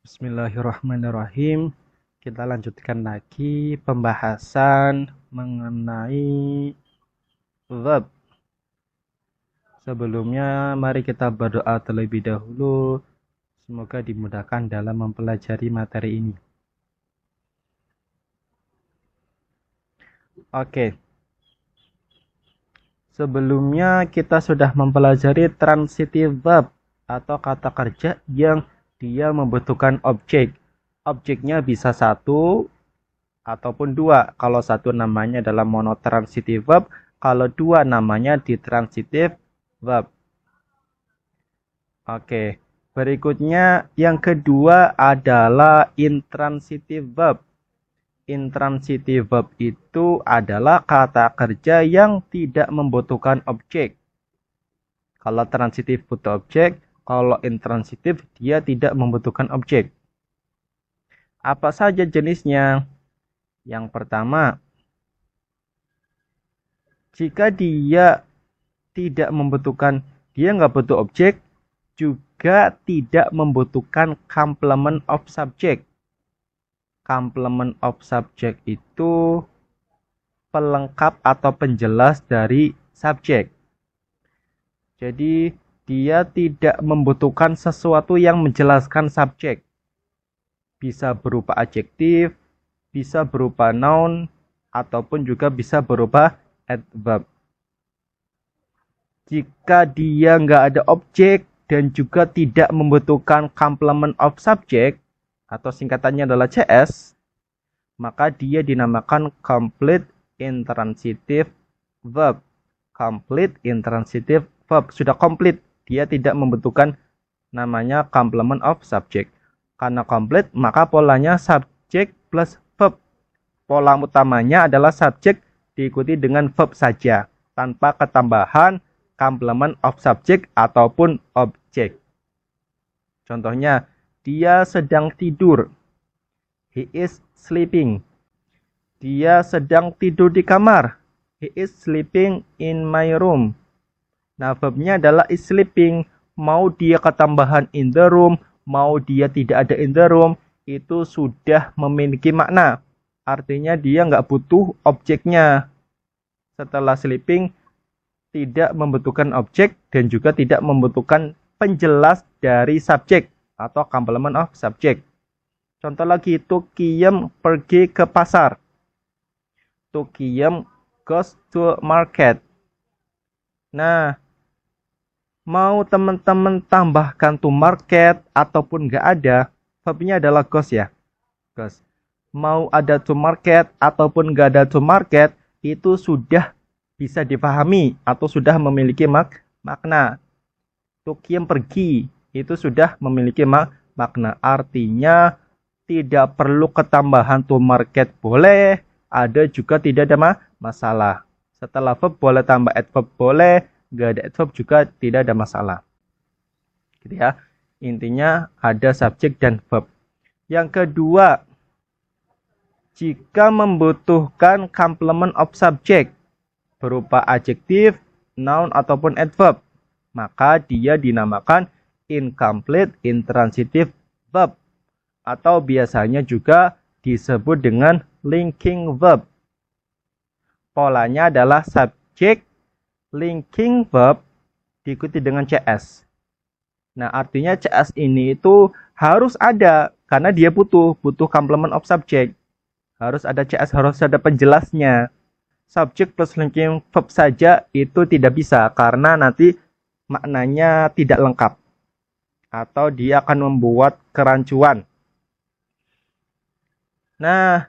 Bismillahirrahmanirrahim. Kita lanjutkan lagi pembahasan mengenai verb. Sebelumnya, mari kita berdoa terlebih dahulu. Semoga dimudahkan dalam mempelajari materi ini. Oke. Sebelumnya kita sudah mempelajari transitive verb atau kata kerja yang dia membutuhkan objek. Objeknya bisa satu ataupun dua. Kalau satu namanya adalah monotransitive verb, kalau dua namanya ditransitive verb. Oke, berikutnya yang kedua adalah intransitive verb. Intransitive verb itu adalah kata kerja yang tidak membutuhkan objek. Kalau transitif butuh objek, kalau intransitif dia tidak membutuhkan objek. Apa saja jenisnya? Yang pertama, jika dia tidak membutuhkan, dia nggak butuh objek, juga tidak membutuhkan complement of subject. Complement of subject itu pelengkap atau penjelas dari subjek. Jadi dia tidak membutuhkan sesuatu yang menjelaskan subjek. Bisa berupa adjektif, bisa berupa noun, ataupun juga bisa berupa adverb. Jika dia nggak ada objek dan juga tidak membutuhkan complement of subject, atau singkatannya adalah CS, maka dia dinamakan complete intransitive verb. Complete intransitive verb. Sudah komplit. Dia tidak membutuhkan namanya complement of subject. Karena komplit, maka polanya subject plus verb. Pola utamanya adalah subject diikuti dengan verb saja, tanpa ketambahan complement of subject ataupun objek. Contohnya, dia sedang tidur. He is sleeping. Dia sedang tidur di kamar. He is sleeping in my room. Nah, verbnya adalah is sleeping. Mau dia ketambahan in the room, mau dia tidak ada in the room, itu sudah memiliki makna. Artinya dia nggak butuh objeknya. Setelah sleeping, tidak membutuhkan objek dan juga tidak membutuhkan penjelas dari subjek atau complement of subject. Contoh lagi, Tukiem pergi ke pasar. Tukiem goes to market. Nah, mau teman-teman tambahkan to market ataupun nggak ada, verbnya adalah goes ya. Goes. Mau ada to market ataupun nggak ada to market, itu sudah bisa dipahami atau sudah memiliki makna. Tukiem pergi, itu sudah memiliki makna. Artinya tidak perlu ketambahan to market boleh, ada juga tidak ada masalah. Setelah verb boleh tambah adverb boleh, nggak ada adverb juga tidak ada masalah. Gitu ya. Intinya ada subjek dan verb. Yang kedua, jika membutuhkan complement of subject berupa adjektif, noun ataupun adverb, maka dia dinamakan incomplete intransitive verb atau biasanya juga disebut dengan linking verb. Polanya adalah subject linking verb diikuti dengan CS. Nah, artinya CS ini itu harus ada karena dia butuh complement of subject. Harus ada CS, harus ada penjelasnya. Subject plus linking verb saja itu tidak bisa karena nanti maknanya tidak lengkap atau dia akan membuat kerancuan. Nah,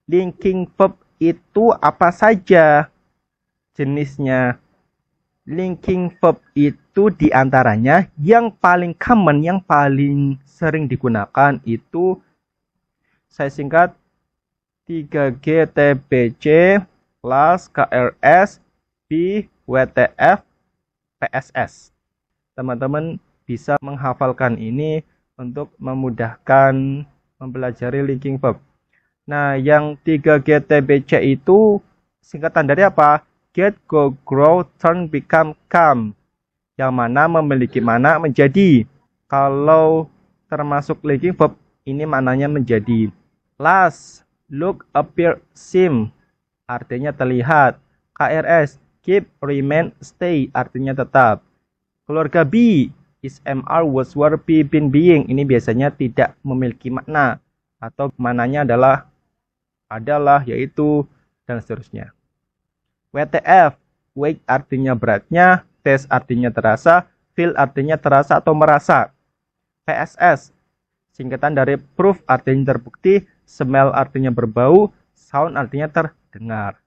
linking verb itu apa saja jenisnya? Linking verb itu diantaranya yang paling common, yang paling sering digunakan itu saya singkat 3GTBC plus KRS B WTF PSS. Teman-teman bisa menghafalkan ini untuk memudahkan mempelajari linking verb. Nah, yang 3GTBC itu singkatan dari apa? Get, go, grow, turn, become, come. Yang mana memiliki mana menjadi. Kalau termasuk linking verb ini maknanya menjadi. Last, look, appear, seem, artinya terlihat. KRS, keep, remain, stay, artinya tetap. Keluarga B, is, am, are, was, were, be, been, being, ini biasanya tidak memiliki makna. Atau maknanya adalah, yaitu, dan seterusnya. WTF, weight artinya beratnya, taste artinya terasa, feel artinya terasa atau merasa. PSS, singkatan dari proof artinya terbukti, smell artinya berbau, sound artinya terdengar.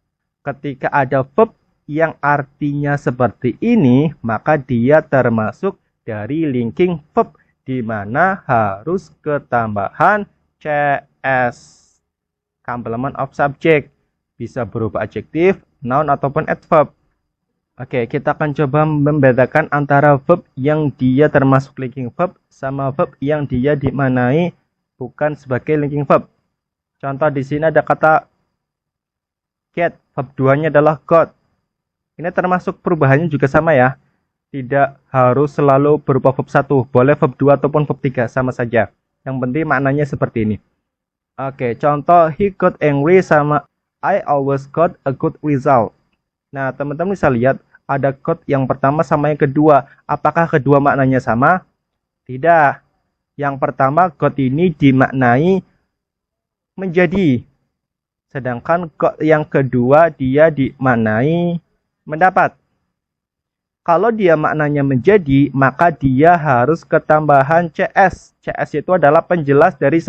Ketika ada verb yang artinya seperti ini, maka dia termasuk dari linking verb, di mana harus ketambahan CS, complement of subject, bisa berupa adjektif, noun ataupun adverb. Oke, kita akan coba membedakan antara verb yang dia termasuk linking verb sama verb yang dia dimaknai bukan sebagai linking verb. Contoh di sini ada kata get, verb 2-nya adalah got. Ini termasuk perubahannya juga sama ya. Tidak harus selalu berupa verb 1, boleh verb 2 ataupun verb 3 sama saja. Yang penting maknanya seperti ini. Oke, contoh he got angry sama I always got a good result. Nah, teman-teman bisa lihat ada got yang pertama sama yang kedua. Apakah kedua maknanya sama? Tidak. Yang pertama got ini dimaknai menjadi. Sedangkan got yang kedua dia dimaknai mendapat. Kalau dia maknanya menjadi, maka dia harus ketambahan CS. CS itu adalah penjelas dari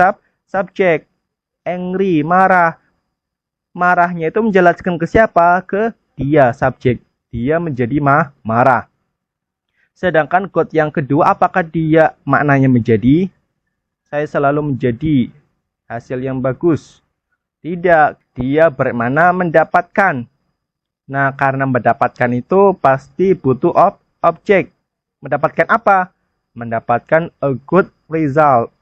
subjek. Angry, marah. Marahnya itu menjelaskan ke siapa? Ke dia, subjek. Dia menjadi marah. Sedangkan got yang kedua, apakah dia maknanya menjadi? Saya selalu menjadi hasil yang bagus. Tidak, dia bermakna mendapatkan. Nah, karena mendapatkan itu pasti butuh objek. Mendapatkan apa? Mendapatkan a good result.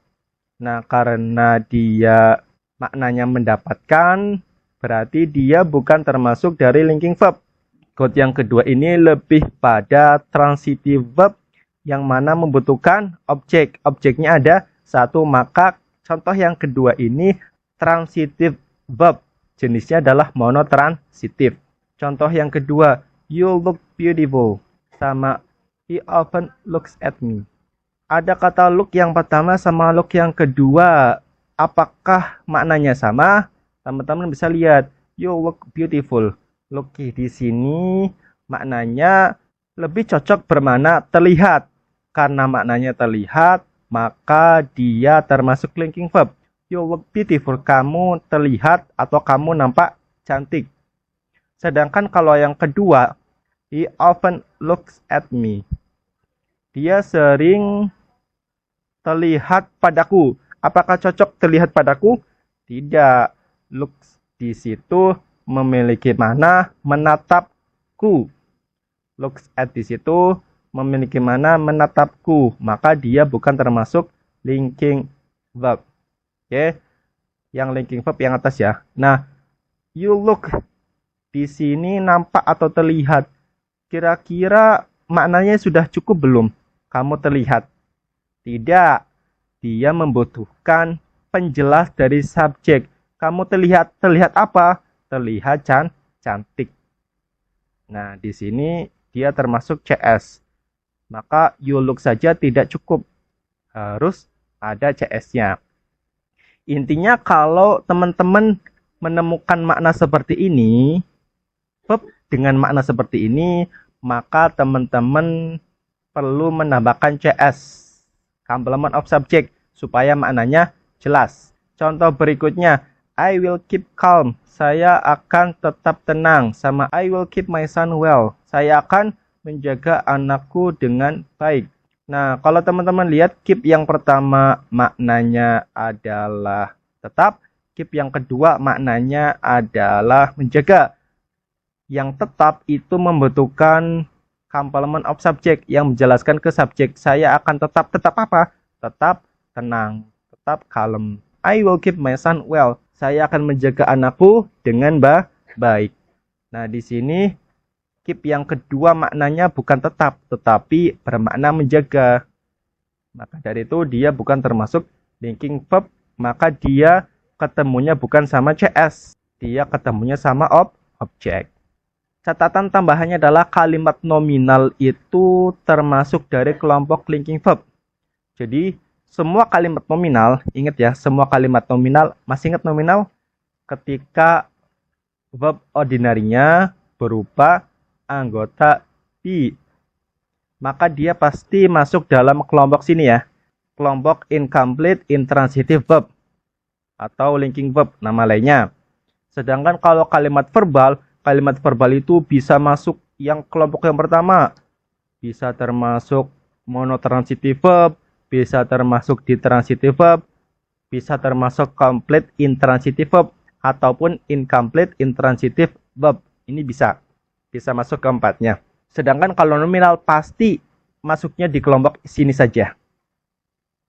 Nah, karena dia maknanya mendapatkan, berarti dia bukan termasuk dari linking verb. Got yang kedua ini lebih pada transitive verb yang mana membutuhkan objek. Objeknya ada satu, maka contoh yang kedua ini transitive verb. Jenisnya adalah monotransitive. Contoh yang kedua, you look beautiful sama he often looks at me. Ada kata look yang pertama sama look yang kedua. Apakah maknanya sama? Teman-teman bisa lihat, you look beautiful. Look di sini maknanya lebih cocok bermakna terlihat. Karena maknanya terlihat, maka dia termasuk linking verb. You look beautiful, kamu terlihat atau kamu nampak cantik. Sedangkan kalau yang kedua, he often looks at me. Dia sering terlihat padaku. Apakah cocok terlihat padaku? Tidak. Looks di situ memiliki makna menatapku. Looks at di situ memiliki makna menatapku. Maka dia bukan termasuk linking verb. Oke. Yang linking verb yang atas ya. Nah, you look di sini nampak atau terlihat. Kira-kira maknanya sudah cukup belum? Kamu terlihat. Tidak. Dia membutuhkan penjelas dari subjek. Kamu terlihat apa? Terlihat cantik. Nah, di sini dia termasuk CS. Maka you look saja tidak cukup. Harus ada CS-nya. Intinya kalau teman-teman menemukan makna seperti ini, verb dengan makna seperti ini, maka teman-teman perlu menambahkan CS, complement of subject, supaya maknanya jelas. Contoh berikutnya, I will keep calm. Saya akan tetap tenang. Sama I will keep my son well. Saya akan menjaga anakku dengan baik. Nah, kalau teman-teman lihat, keep yang pertama maknanya adalah tetap. Keep yang kedua maknanya adalah menjaga. Yang tetap itu membutuhkan complement of subject yang menjelaskan ke subjek. Saya akan tetap apa? Tetap tenang, tetap kalem. I will keep my son well. Saya akan menjaga anakku dengan baik. Nah, di sini keep yang kedua maknanya bukan tetap, tetapi bermakna menjaga. Maka dari itu dia bukan termasuk linking verb maka dia ketemunya bukan sama CS, dia ketemunya sama objek. Catatan tambahannya adalah kalimat nominal itu termasuk dari kelompok linking verb. Jadi, semua kalimat nominal, ingat ya, semua kalimat nominal, masih ingat nominal? Ketika verb ordinarinya berupa anggota be, maka dia pasti masuk dalam kelompok sini ya, kelompok incomplete intransitive verb atau linking verb nama lainnya. Sedangkan kalau kalimat verbal itu bisa masuk yang kelompok yang pertama, bisa termasuk monotransitive verb, bisa termasuk ditransitive verb, bisa termasuk complete intransitive verb ataupun incomplete intransitive verb. Ini bisa masuk keempatnya. Sedangkan kalau nominal pasti masuknya di kelompok sini saja.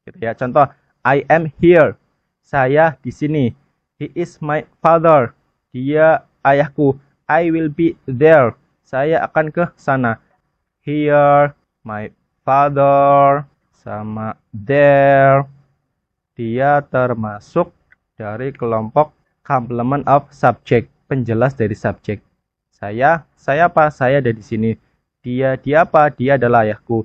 Gitu ya. Contoh, I am here. Saya di sini. He is my father. Dia ayahku. I will be there. Saya akan ke sana. Here, my father, sama there. Dia termasuk dari kelompok complement of subject, penjelas dari subjek. Saya apa? Saya ada di sini. Dia apa? Dia adalah ayahku.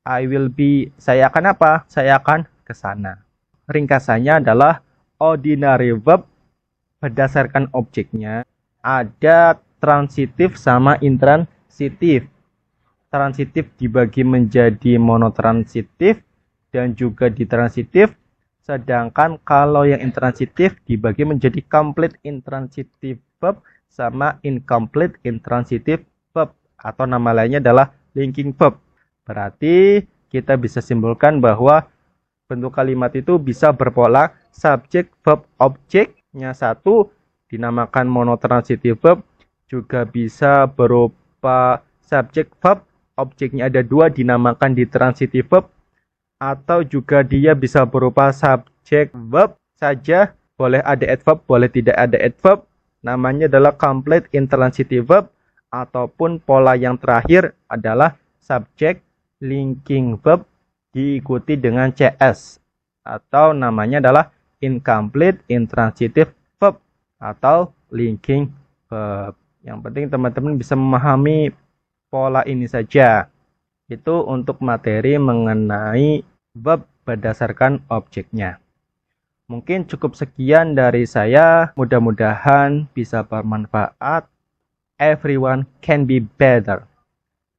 I will be, saya akan apa? Saya akan ke sana. Ringkasannya adalah ordinary verb berdasarkan objeknya ada transitif sama intransitif. Transitif dibagi menjadi monotransitif dan juga ditransitif. Sedangkan kalau yang intransitif dibagi menjadi complete intransitive verb sama incomplete intransitive verb. Atau nama lainnya adalah linking verb. Berarti kita bisa simpulkan bahwa bentuk kalimat itu bisa berpola subjek, verb, objeknya satu dinamakan monotransitive verb, juga bisa berupa subjek verb, objeknya ada dua dinamakan ditransitive verb, atau juga dia bisa berupa subjek verb saja, boleh ada adverb, boleh tidak ada adverb, namanya adalah complete intransitive verb, ataupun pola yang terakhir adalah subjek linking verb diikuti dengan CS, atau namanya adalah incomplete intransitive verb atau linking verb. Yang penting teman-teman bisa memahami pola ini saja. Itu untuk materi mengenai verb berdasarkan objeknya. Mungkin cukup sekian dari saya. Mudah-mudahan bisa bermanfaat. Everyone can be better.